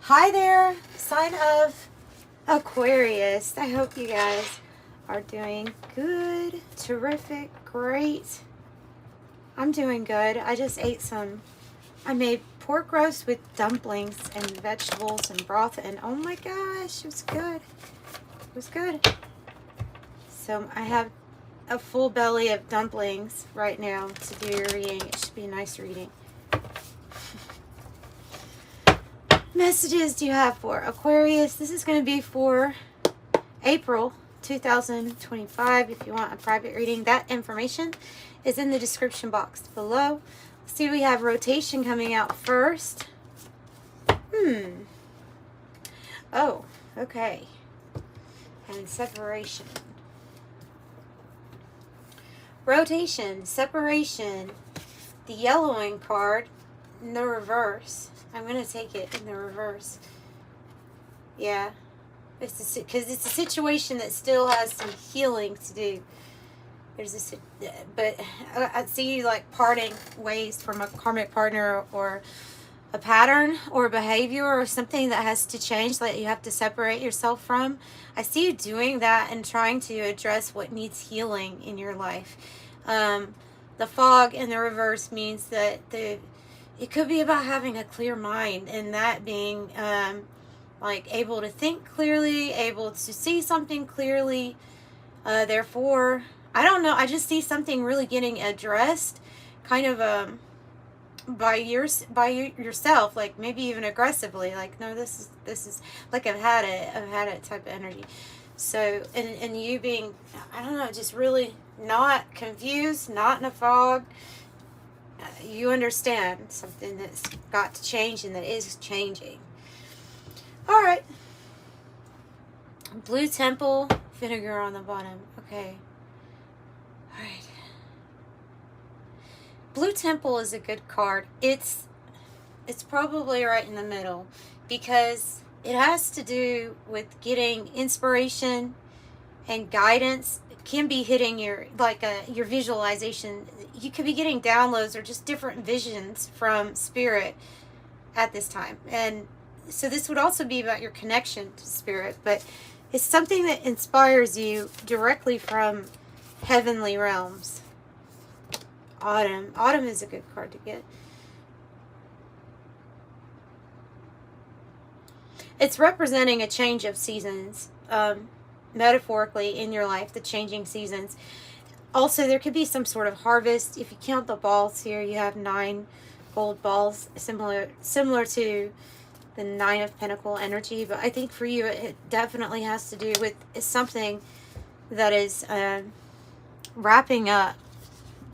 Hi there, sign of Aquarius. I hope you guys are doing good, terrific, great. I'm doing good. I made pork roast with dumplings and vegetables and broth, and oh my gosh, it was good. It was good. So I have a full belly of dumplings right now to do your reading. It should be a nice reading. Messages do you have for Aquarius? This is going to be for April 2025. If you want a private reading, that information is in the description box below. Let's see, we have rotation coming out first. Oh, okay. And separation. Rotation, separation. The yellowing card in the reverse. I'm going to take it in the reverse. Yeah. Because it's a situation that still has some healing to do. But I see you like parting ways from a karmic partner or a pattern or behavior or something that has to change, that you have to separate yourself from. I see you doing that and trying to address what needs healing in your life. The fog in the reverse means that it could be about having a clear mind, and that being like able to think clearly, able to see something clearly. Therefore, I don't know. I just see something really getting addressed, kind of by yourself, like maybe even aggressively. Like, no, this is like I've had it type of energy. So and you being, I don't know, just really not confused, not in a fog. You understand something that's got to change and that is changing. All right. Blue Temple, vinegar on the bottom. Okay. All right. Blue Temple is a good card. It's probably right in the middle because it has to do with getting inspiration and guidance. It can be hitting your visualization. You could be getting downloads or just different visions from spirit at this time. And so this would also be about your connection to spirit, but it's something that inspires you directly from heavenly realms. Autumn. Autumn is a good card to get. It's representing a change of seasons, metaphorically in your life, the changing seasons. Also, there could be some sort of harvest. If you count the balls here, you have 9 gold balls, similar to the 9 of Pentacle energy. But I think for you, it definitely has to do with something that is wrapping up,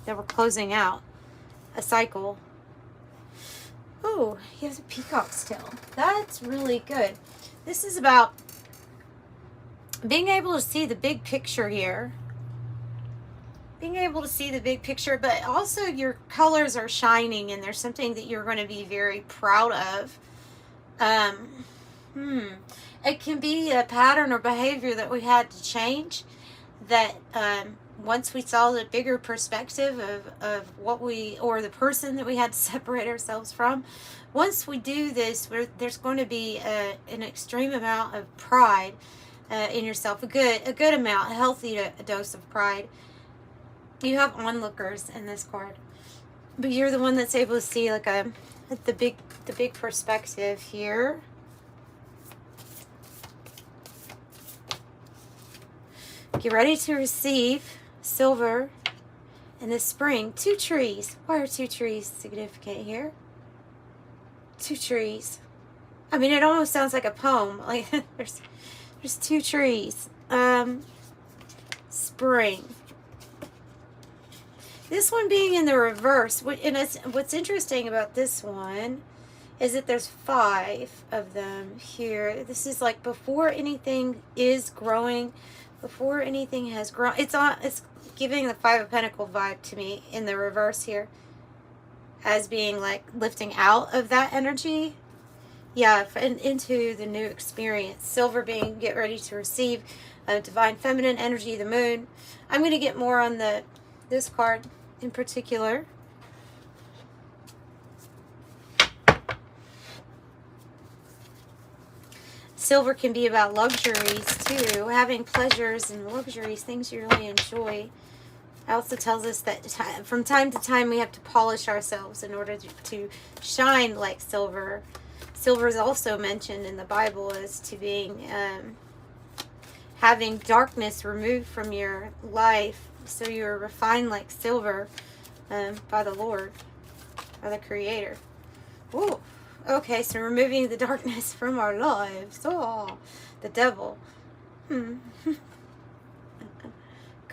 that we're closing out a cycle. Oh, he has a peacock's tail. That's really good. This is about being able to see the big picture here. Being able to see the big picture, but also your colors are shining and there's something that you're going to be very proud of. It can be a pattern or behavior that we had to change, that once we saw the bigger perspective of what or the person that we had to separate ourselves from, once we do this, there's going to be an extreme amount of pride in yourself, a good amount, a healthy dose of pride. You have onlookers in this card, but you're the one that's able to see like the big perspective here. Get ready to receive silver in the spring. 2 trees. Why are 2 trees significant here? 2 trees. I mean, it almost sounds like a poem. Like there's 2 trees. Spring. This one being in the reverse. What's interesting about this one is that there's 5 of them here. This is like before anything is growing, before anything has grown. It's giving the 5 of Pentacles vibe to me in the reverse here, as being like lifting out of that energy. Yeah, and into the new experience. Silver being get ready to receive divine feminine energy, the moon. I'm going to get more on this card in particular. Silver can be about luxuries too, having pleasures and luxuries, things you really enjoy. It also tells us that from time to time we have to polish ourselves in order to shine like silver. Silver is also mentioned in the Bible as to being having darkness removed from your life, so you're refined like silver by the Lord, by the Creator. Ooh, okay, so removing the darkness from our lives. Oh, the devil. Could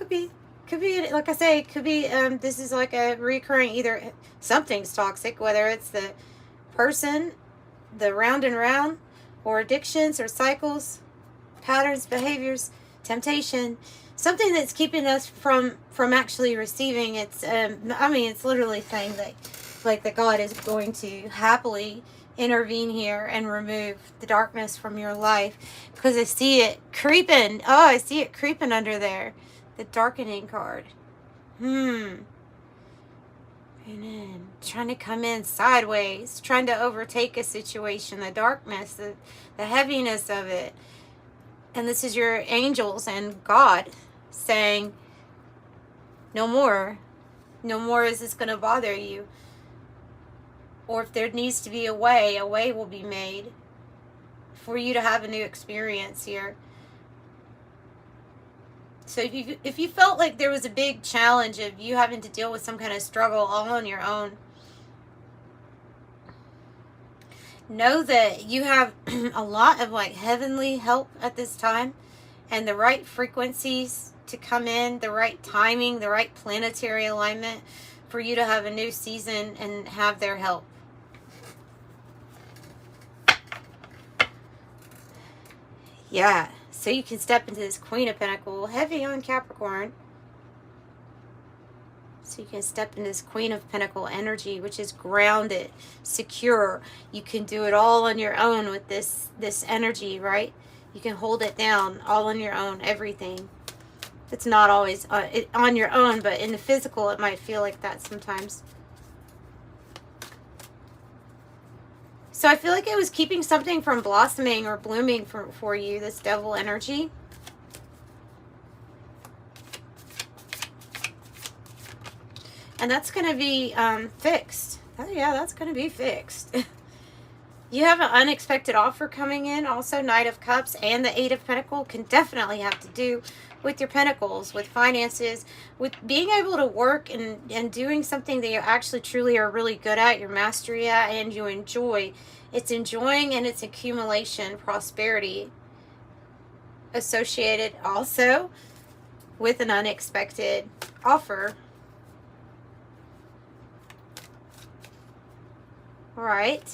be, like I say, could be, this is like a recurring, either something's toxic, whether it's the person, the round and round, or addictions or cycles, patterns, behaviors, temptation, something that's keeping us from actually receiving. It's, I mean, it's literally saying that, like, that God is going to happily intervene here and remove the darkness from your life, because I see it creeping. Oh, I see it creeping under there. The darkening card. And then trying to come in sideways, trying to overtake a situation, the darkness, the heaviness of it. And this is your angels and God saying, no more. No more is this going to bother you. Or if there needs to be a way will be made for you to have a new experience here. So if you felt like there was a big challenge of you having to deal with some kind of struggle all on your own, know that you have a lot of like heavenly help at this time, and the right frequencies to come in, the right timing, the right planetary alignment for you to have a new season and have their help. Yeah. So you can step into this Queen of Pentacles, heavy on Capricorn. So you can step into this Queen of Pentacles energy, which is grounded, secure. You can do it all on your own with this energy, right? You can hold it down all on your own, everything. It's not always on your own, but in the physical, it might feel like that sometimes. So I feel like it was keeping something from blossoming or blooming for you, this devil energy. And that's going to be fixed. Oh, yeah, that's going to be fixed. You have an unexpected offer coming in. Also, Knight of Cups and the Eight of Pentacles can definitely have to do with your pentacles, with finances, with being able to work and doing something that you actually truly are really good at, your mastery at, and you enjoy. It's enjoying and it's accumulation, prosperity associated also with an unexpected offer. All right.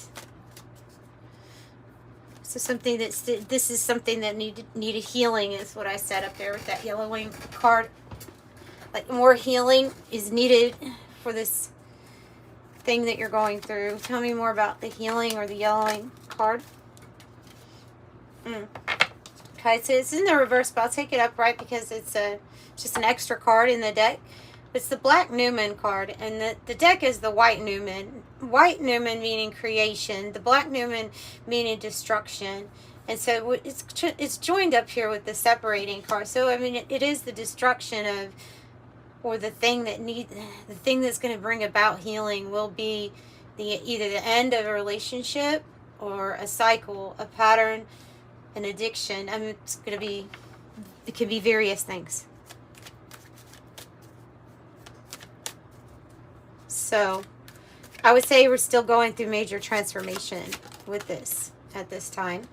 So something this is something that needed healing is what I said up there with that yellowing card. Like more healing is needed for this thing that you're going through. Tell me more about the healing or the yellowing card. Okay, so it's in the reverse, but I'll take it upright because it's just an extra card in the deck. It's the Black Newman card, and the deck is the White Newman. White Newman meaning creation, the Black Newman meaning destruction. And so it's joined up here with the separating card. So I mean, it is the destruction of, or the thing that's going to bring about healing will be either the end of a relationship or a cycle, a pattern, an addiction. I mean, it could be various things. So I would say we're still going through major transformation with this at this time.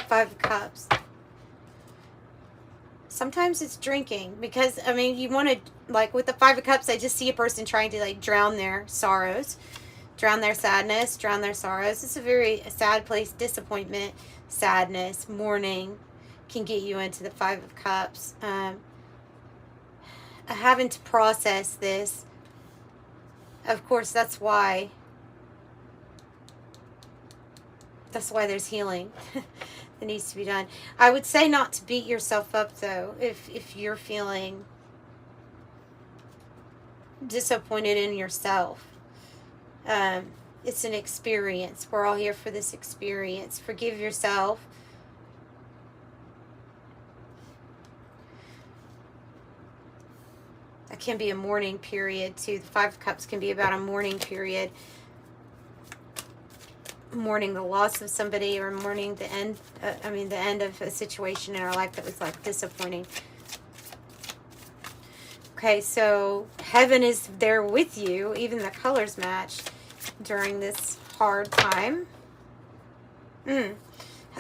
Five of Cups. Sometimes it's drinking, because I mean, you want to, like with the Five of Cups, I just see a person trying to like drown their sorrows, drown their sadness, drown their sorrows. It's a very sad place. Disappointment, sadness, mourning can get you into the Five of Cups. Having to process this. Of course, that's why there's healing that needs to be done. I would say not to beat yourself up, though, if you're feeling disappointed in yourself. It's an experience. We're all here for this experience. Forgive yourself. That can be a mourning period too. The Five of Cups can be about a mourning period. Mourning the loss of somebody, or mourning the end, the end of a situation in our life that was like disappointing. Okay, so heaven is there with you. Even the colors match during this hard time.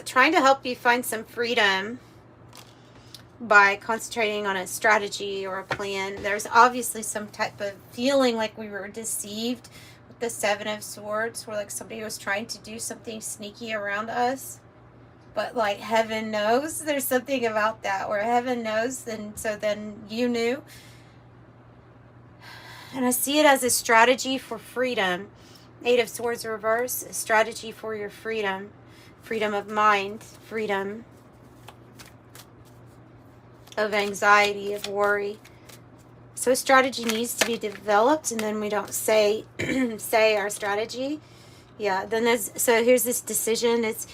Trying to help you find some freedom by concentrating on a strategy or a plan. There's obviously some type of feeling like we were deceived with the Seven of Swords, where like somebody was trying to do something sneaky around us. But like heaven knows, there's something about that where heaven knows, and so then you knew. And I see it as a strategy for freedom. Eight of Swords reverse, a strategy for your freedom. Freedom of mind, freedom of anxiety, of worry. So a strategy needs to be developed, and then we don't say our strategy. Yeah, then so here's this decision. It's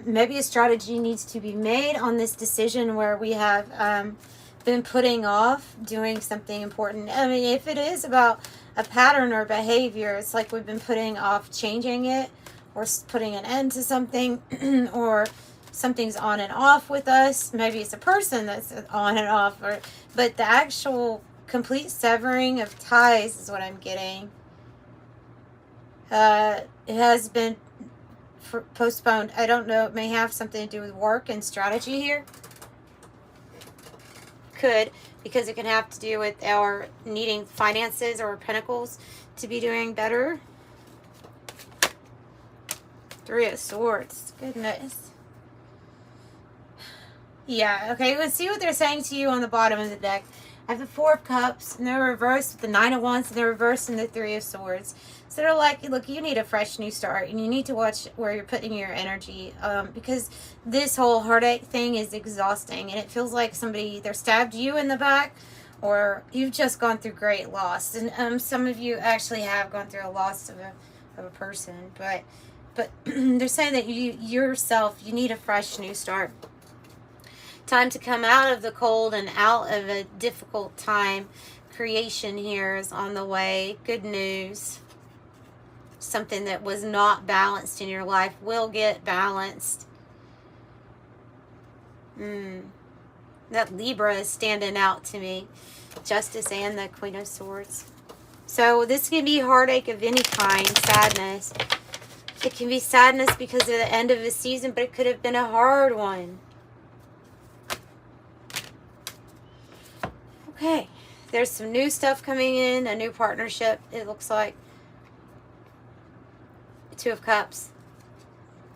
maybe a strategy needs to be made on this decision where we have been putting off doing something important. I mean, if it is about a pattern or behavior, it's like we've been putting off changing it, or putting an end to something, or something's on and off with us. Maybe it's a person that's on and off, but the actual complete severing of ties is what I'm getting. It has been postponed. I don't know. It may have something to do with work and strategy here. Could, because it can have to do with our needing finances or pentacles to be doing better. Three of Swords. Goodness. Yeah, okay, let's see what they're saying to you on the bottom of the deck. I have the Four of Cups, and they're reversed with the Nine of Wands, and they're reversed in the Three of Swords. So they're like, look, you need a fresh new start, and you need to watch where you're putting your energy, because this whole heartache thing is exhausting, and it feels like somebody either stabbed you in the back, or you've just gone through great loss. And some of you actually have gone through a loss of a person, but they're saying that you yourself, you need a fresh new start. Time to come out of the cold and out of a difficult time. Creation here is on the way. Good news. Something that was not balanced in your life will get balanced. That Libra is standing out to me. Justice and the Queen of Swords. So this can be heartache of any kind. Sadness. It can be sadness because of the end of a season, but it could have been a hard one. Okay. There's some new stuff coming in. A new partnership, it looks like. Two of Cups.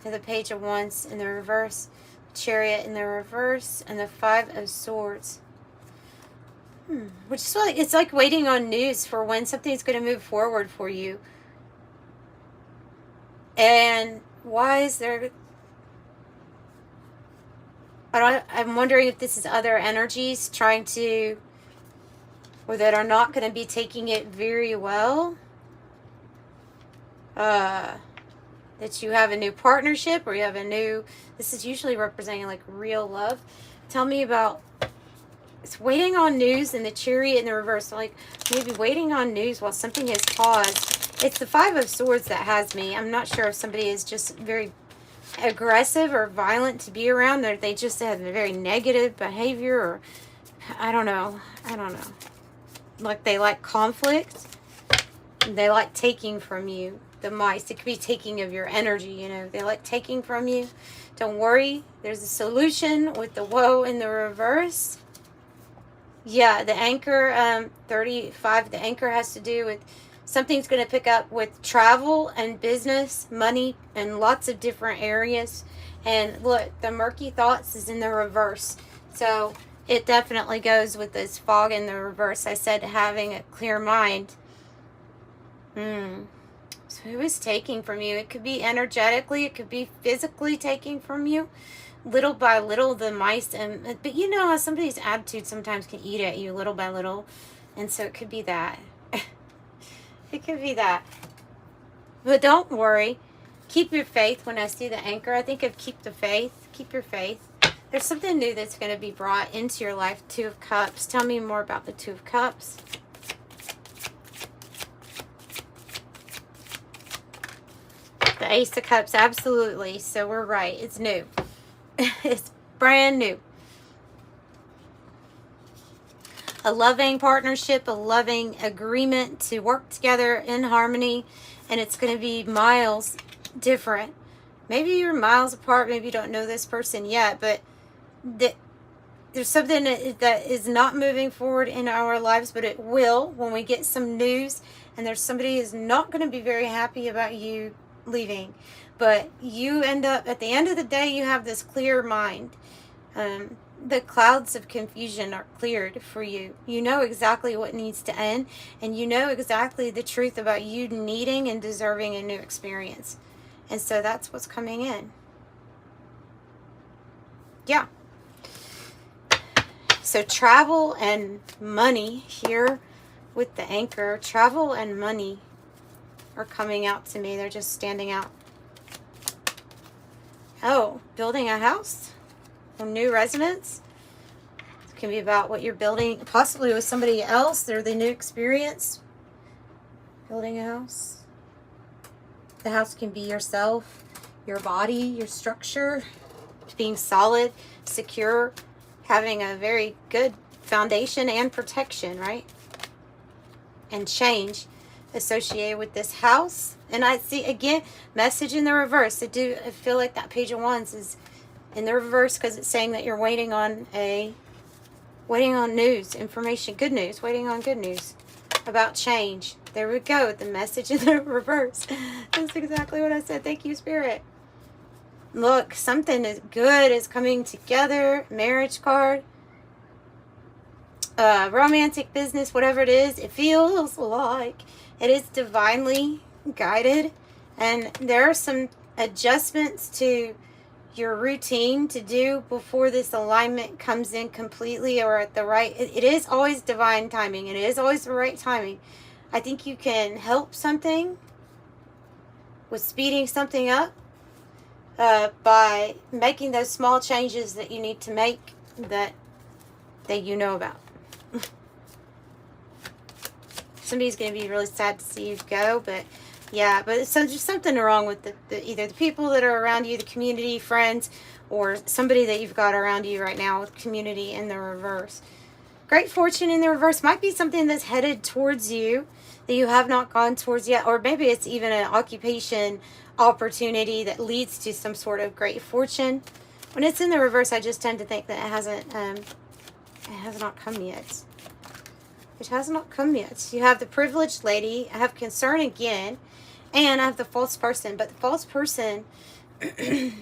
And the Page of Wands in the reverse. Chariot in the reverse. And the Five of Swords. Which is like, it's like waiting on news for when something's going to move forward for you. And why is there... I'm wondering if this is other energies trying to... or that are not going to be taking it very well. That you have a new partnership, or you have a new... This is usually representing like real love. Tell me about... It's waiting on news, and the Chariot in the reverse. So like maybe waiting on news while something has paused. It's the Five of Swords that has me. I'm not sure if somebody is just very aggressive or violent to be around, or they just have a very negative behavior, or I don't know. Like they like conflict. They like taking from you. The mice, it could be taking of your energy, you know. They like taking from you. Don't worry. There's a solution with the woe in the reverse. Yeah, the anchor, 35, the anchor has to do with something's going to pick up with travel and business, money, and lots of different areas. And look, the murky thoughts is in the reverse. So it definitely goes with this fog in the reverse. I said having a clear mind. So who is taking from you? It could be energetically. It could be physically taking from you. Little by little, the mice. But you know how somebody's attitude sometimes can eat at you little by little. And so it could be that. It could be that. But don't worry. Keep your faith. When I see the anchor, I think of keep the faith. Keep your faith. There's something new that's going to be brought into your life. Two of Cups. Tell me more about the Two of Cups. The Ace of Cups. Absolutely. So we're right. It's new. It's brand new. A loving partnership, a loving agreement to work together in harmony. And it's going to be miles different. Maybe you're miles apart. Maybe you don't know this person yet. But there's something that is not moving forward in our lives. But it will when we get some news. And there's somebody who's not going to be very happy about you leaving. But you end up, at the end of the day, you have this clear mind. The clouds of confusion are cleared for you. You know exactly what needs to end, and you know exactly the truth about you needing and deserving a new experience. And so that's what's coming in. Yeah. So travel and money here with the anchor. Travel and money are coming out to me. They're just standing out. Oh, building a house? A new residence. It can be about what you're building, possibly with somebody else. They're the new experience. Building a house. The house can be yourself, your body, your structure, being solid, secure, having a very good foundation and protection, right? And change associated with this house. And I see, again, message in the reverse. I feel like that Page of Wands is in the reverse because it's saying that you're waiting on news, information, good news, waiting on good news about change. There we go, the message in the reverse. That's exactly what I said. Thank you, Spirit. Look, something is good is coming together. Marriage card. Romantic business, whatever it is, it feels like it is divinely guided. And there are some adjustments to your routine to do before this alignment comes in completely or at the right. It is always divine timing. It is always the right timing. I think you can help something with speeding something up by making those small changes that you need to make that you know about. Somebody's going to be really sad to see you go, but yeah, but it's just something wrong with either the people that are around you, the community, friends, or somebody that you've got around you right now with community in the reverse. Great fortune in the reverse might be something that's headed towards you that you have not gone towards yet, or maybe it's even an occupation opportunity that leads to some sort of great fortune. When it's in the reverse, I just tend to think that it has not come yet. It has not come yet. You have the privileged lady. I have concern again. And I have the false person. But the false person, I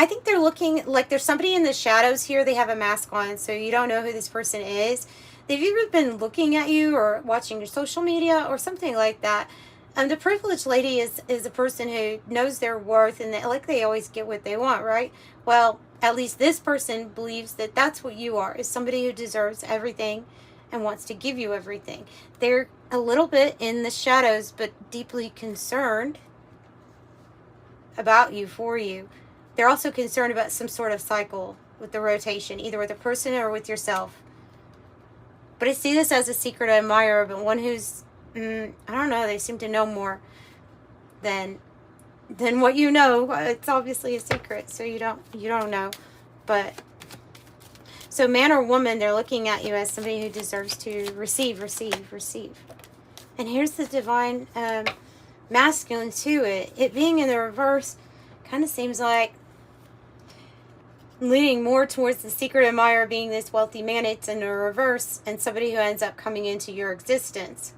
think they're looking like there's somebody in the shadows here. They have a mask on, so you don't know who this person is. They've either been looking at you or watching your social media or something like that. And the privileged lady is a person who knows their worth and they always get what they want, right? Well, at least this person believes that that's what you are, is somebody who deserves everything and wants to give you everything. They're a little bit in the shadows, but deeply concerned about you, for you. They're also concerned about some sort of cycle with the rotation, either with a person or with yourself. But I see this as a secret admirer, but one who's, I don't know, they seem to know more than what you know. It's obviously a secret, so you don't know. But so man or woman, they're looking at you as somebody who deserves to receive. And here's the divine masculine to it. It being in the reverse kind of seems like leaning more towards the secret admirer being this wealthy man. It's in the reverse, and somebody who ends up coming into your existence.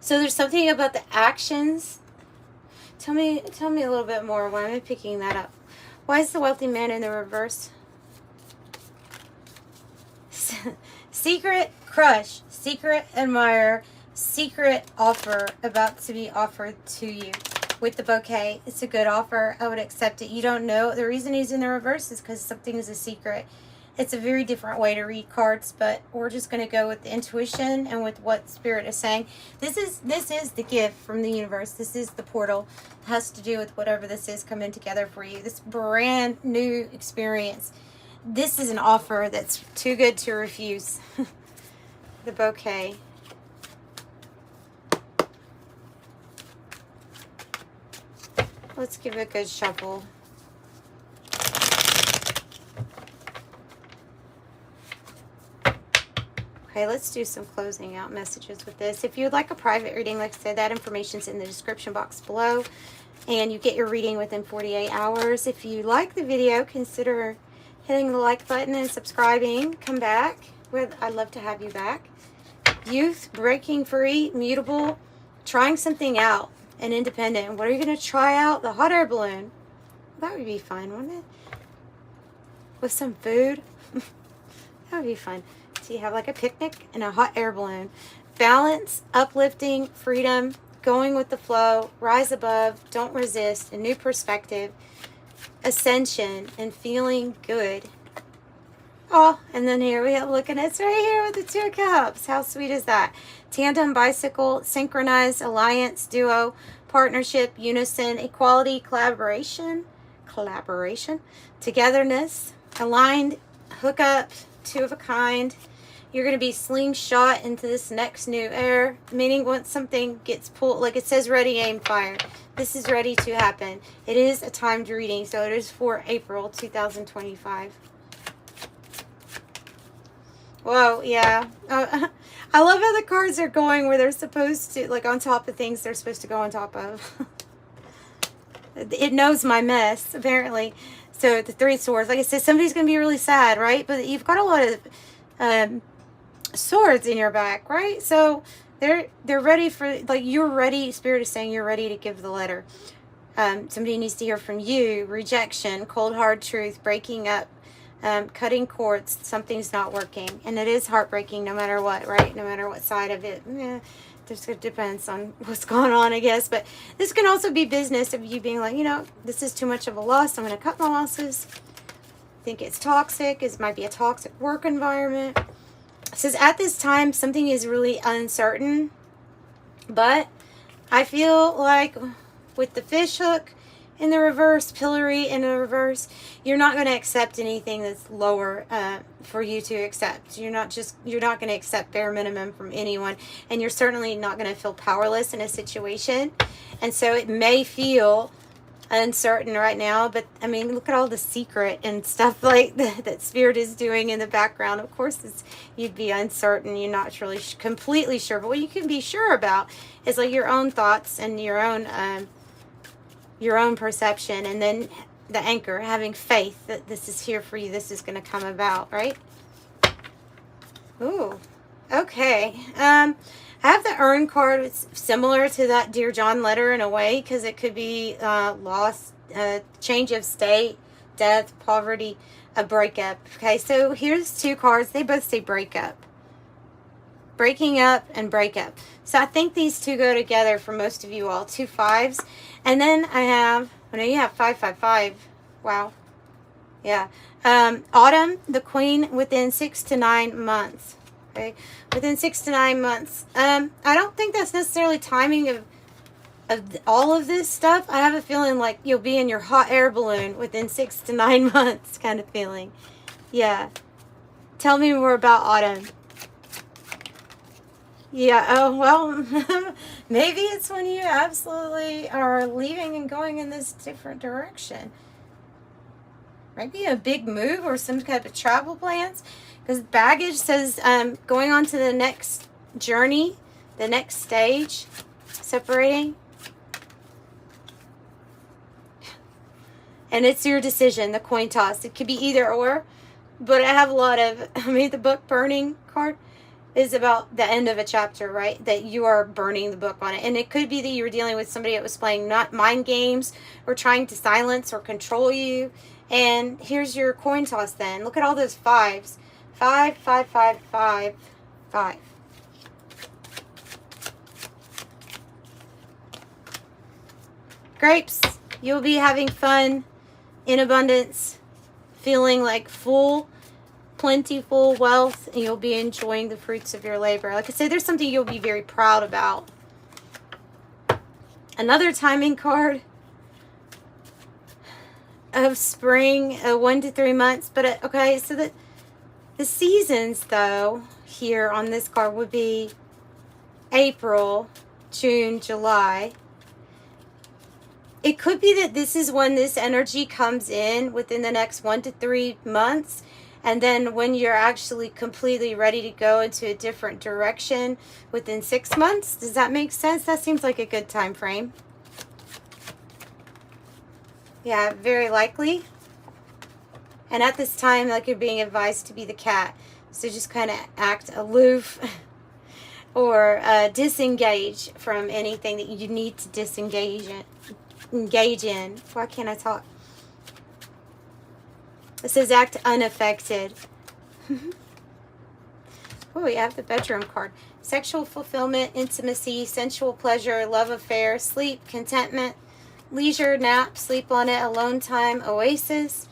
So there's something about the actions. Tell me a little bit more. Why am I picking that up? Why is the wealthy man in the reverse? Secret crush, secret admirer, secret offer about to be offered to you. with the bouquet. It's a good offer. I would accept it. You don't know. The reason he's in the reverse is because something is a secret. It's a very different way to read cards, but we're just going to go with the intuition and with what Spirit is saying. This is the gift from the universe. This is the portal. It has to do with whatever this is coming together for you. This brand new experience. This is an offer that's too good to refuse. The bouquet. Let's give it a good shuffle. Okay, let's do some closing out messages with this. If you would like a private reading, like I said, that information's in the description box below. And you get your reading within 48 hours. If you like the video, consider hitting the like button and subscribing. Come back. I'd love to have you back. Youth, breaking free, mutable, trying something out, and independent. What are you going to try out? The hot air balloon. That would be fun, wouldn't it? With some food. That would be fun. So you have like a picnic and a hot air balloon. Balance, uplifting, freedom, going with the flow, rise above, don't resist, a new perspective, ascension, and feeling good. Oh, and then here we have, looking, it's right here with the 2 of Cups. How sweet is that? Tandem, bicycle, synchronized, alliance, duo, partnership, unison, equality, collaboration, togetherness, aligned, hookup, 2 of a kind. You're going to be slingshot into this next new era, meaning once something gets pulled, like it says ready, aim, fire. This is ready to happen. It is a timed reading, so it is for April 2025. Whoa, yeah. I love how the cards are going where they're supposed to, like on top of things they're supposed to go on top of. It knows my mess, apparently. So the 3 of Swords, like I said, somebody's going to be really sad, right? But you've got a lot of swords in your back, right? So they're ready for, like, you're ready. Spirit is saying you're ready to give the letter. Somebody needs to hear from you. Rejection, cold hard truth, breaking up, cutting cords. Something's not working, and it is heartbreaking no matter what, right? No matter what side of it. It depends on what's going on, I guess. But this can also be business of you being like, you know, this is too much of a loss. I'm going to cut my losses. I think it's toxic. It might be a toxic work environment. It says at this time something is really uncertain, but I feel like with the fish hook in the reverse, pillory in the reverse, you're not going to accept anything that's lower for you to accept. You're not going to accept bare minimum from anyone, and you're certainly not going to feel powerless in a situation. And so it may feel uncertain right now, but I mean, look at all the secret and stuff like that Spirit is doing in the background. Of course, you'd be uncertain. You're not really completely sure, but what you can be sure about is like your own thoughts and your own perception, and then the anchor, having faith that this is here for you. This is going to come about, right? Ooh, okay. I have the Urn card. It's similar to that Dear John letter in a way, because it could be loss, change of state, death, poverty, a breakup. Okay, so here's 2 cards. They both say breakup. Breaking up and breakup. So I think these 2 go together for most of you all. 2 5s. And then I have, oh no, you have 5 5 5. Wow. Yeah. Autumn, the Queen, within 6 to 9 months. Okay, within 6 to 9 months. I don't think that's necessarily timing of all of this stuff. I have a feeling like you'll be in your hot air balloon within 6 to 9 months kind of feeling. Yeah. Tell me more about autumn. Yeah, oh, well, maybe it's when you absolutely are leaving and going in this different direction. Maybe a big move or some kind of travel plans. Because baggage says going on to the next journey, the next stage, separating. And it's your decision, the coin toss. It could be either or. But I have a lot of, the book burning card is about the end of a chapter, right? That you are burning the book on it. And it could be that you were dealing with somebody that was playing not mind games or trying to silence or control you. And here's your coin toss then. Look at all those 5s. 5 5 5 5 5. Grapes, you'll be having fun in abundance, feeling like full, plentiful wealth, and you'll be enjoying the fruits of your labor. Like I said, there's something you'll be very proud about. Another timing card of spring, 1 to 3 months. But okay, so the seasons though here on this card would be April, June, July. It could be that this is when this energy comes in within the next 1 to 3 months. And then when you're actually completely ready to go into a different direction within 6 months. Does that make sense? That seems like a good time frame. Yeah, very likely. And at this time, like, you're being advised to be the cat. So just kind of act aloof or disengage from anything that you need to engage in. Why can't I talk? It says act unaffected. Oh, we have the bedroom card. Sexual fulfillment, intimacy, sensual pleasure, love affair, sleep, contentment, leisure, nap, sleep on it, alone time, oasis,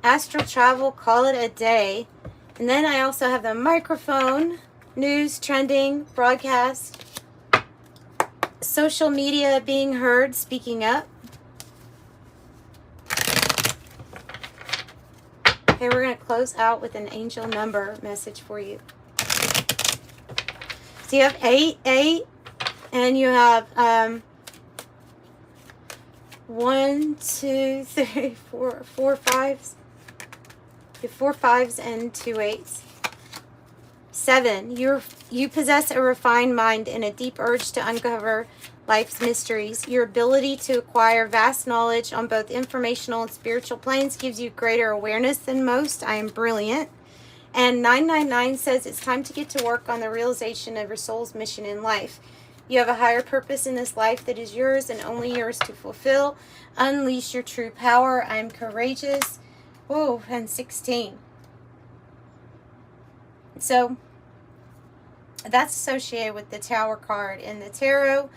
astral travel, call it a day. And then I also have the microphone, news, trending, broadcast, social media, being heard, speaking up. Okay, we're going to close out with an angel number message for you. So you have 8, and you have 1, 2, 3, 4 5s. You have 4 5s and 2 8s. 7, you possess a refined mind and a deep urge to uncover life's mysteries. Your ability to acquire vast knowledge on both informational and spiritual planes gives you greater awareness than most. I am brilliant. And 999 says it's time to get to work on the realization of your soul's mission in life. You have a higher purpose in this life that is yours and only yours to fulfill. Unleash your true power. I am courageous. Whoa, and 16. So that's associated with the Tower card in the tarot.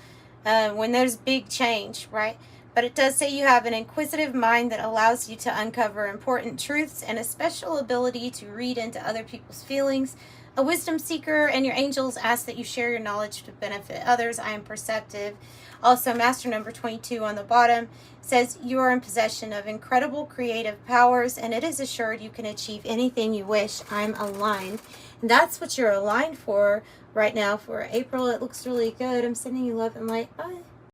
When there's big change, right? But it does say you have an inquisitive mind that allows you to uncover important truths and a special ability to read into other people's feelings. A wisdom seeker, and your angels ask that you share your knowledge to benefit others. I am perceptive. Also, master number 22 on the bottom says you are in possession of incredible creative powers, and it is assured you can achieve anything you wish. I'm aligned. And that's what you're aligned for right now for April. It looks really good. I'm sending you love and light. Bye.